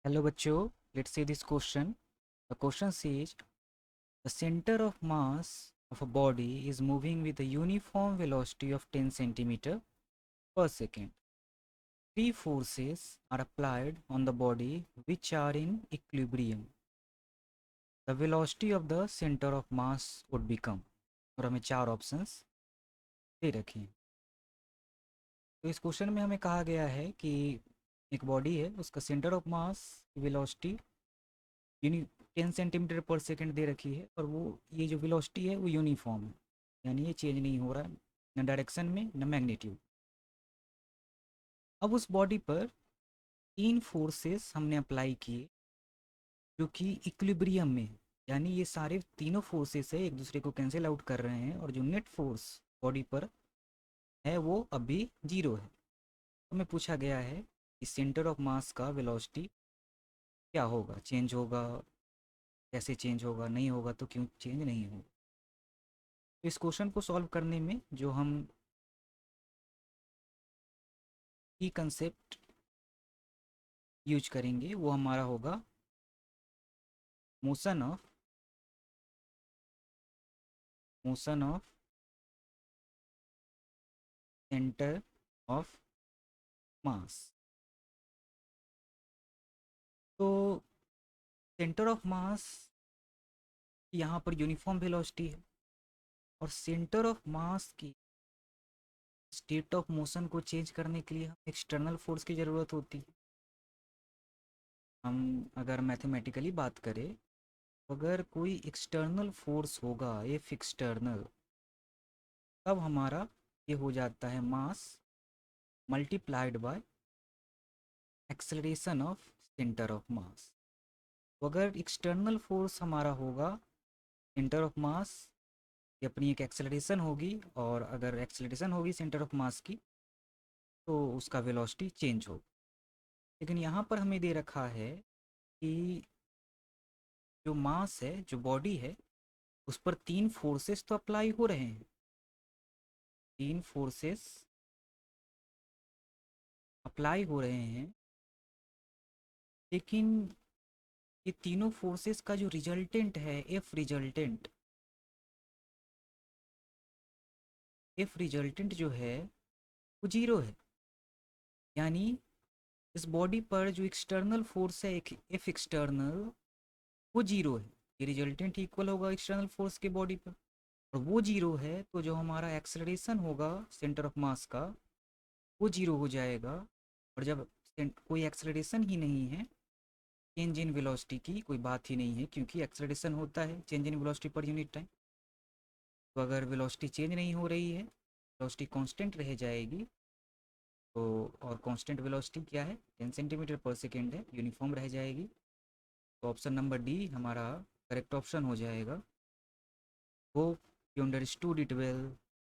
Hello बच्चों, let's see this question. The question says the center of mass of a body is moving with a uniform velocity of 10 centimeter per second. Three forces are applied on the body which are in equilibrium. The velocity of the center of mass would become, और हमें चार options दे रखे हैं। तो इस question में हमें कहा गया है कि एक बॉडी है, उसका सेंटर ऑफ मास वेलोसिटी यूनि 10 सेंटीमीटर पर सेकंड दे रखी है, और वो ये जो वेलोसिटी है वो यूनिफॉर्म है, यानी ये चेंज नहीं हो रहा है न डायरेक्शन में न मैग्नीट्यूड। अब उस बॉडी पर तीन फोर्सेस हमने अप्लाई किए जो कि इक्विलिब्रियम में है, यानी ये सारे तीनों फोर्सेस है एक दूसरे को कैंसिल आउट कर रहे हैं, और जो नेट फोर्स बॉडी पर है वो अभी जीरो है। तो हमें पूछा गया है कि सेंटर ऑफ मास का वेलोसिटी क्या होगा, चेंज होगा, कैसे चेंज होगा, नहीं होगा तो क्यों चेंज नहीं होगा। तो इस क्वेश्चन को सॉल्व करने में जो हम की कंसेप्ट यूज करेंगे वो हमारा होगा मोशन ऑफ सेंटर ऑफ मास। तो सेंटर ऑफ मास यहाँ पर यूनिफॉर्म वेलोसिटी है, और सेंटर ऑफ मास की स्टेट ऑफ मोशन को चेंज करने के लिए हम एक्सटर्नल फोर्स की ज़रूरत होती है। हम अगर मैथमेटिकली बात करें, अगर कोई एक्सटर्नल फोर्स होगा एफ एक्सटर्नल, तब हमारा ये हो जाता है mass multiplied by acceleration of centre of मास। तो अगर एक्सटर्नल फोर्स हमारा होगा सेंटर ऑफ मास की अपनी एक एक्सेलरेशन होगी, और अगर एक्सेलरेशन होगी सेंटर ऑफ मास की तो उसका वेलोसिटी चेंज होगा। लेकिन यहाँ पर हमें दे रखा है कि जो मास है, जो बॉडी है, उस पर तीन फोर्सेस तो अप्लाई हो रहे हैं, तीन फोर्सेस अप्लाई हो रहे हैं, लेकिन ये तीनों फोर्सेस का जो एफ रिजल्टेंट जो है वो जीरो है। यानी इस बॉडी पर जो एक्सटर्नल फोर्स है एक एफ एक्सटर्नल, वो जीरो है। ये रिजल्टेंट इक्वल होगा एक्सटर्नल फोर्स के बॉडी पर, और वो जीरो है तो जो हमारा एक्सेलरेशन होगा सेंटर ऑफ मास का वो जीरो हो जाएगा। और जब कोई एक्सेलरेशन ही नहीं है, चेंज इन वेलोसिटी की कोई बात ही नहीं है, क्योंकि एक्सेलरेशन होता है change in velocity per unit time. तो अगर वेलोसिटी चेंज नहीं हो रही है, वेलोसिटी कांस्टेंट रह जाएगी, तो और कांस्टेंट वेलोसिटी क्या है, 10 सेंटीमीटर पर सेकेंड है, यूनिफॉर्म रह जाएगी। तो ऑप्शन नंबर डी हमारा करेक्ट ऑप्शन हो जाएगा। Hope you understood it well.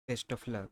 Best of luck.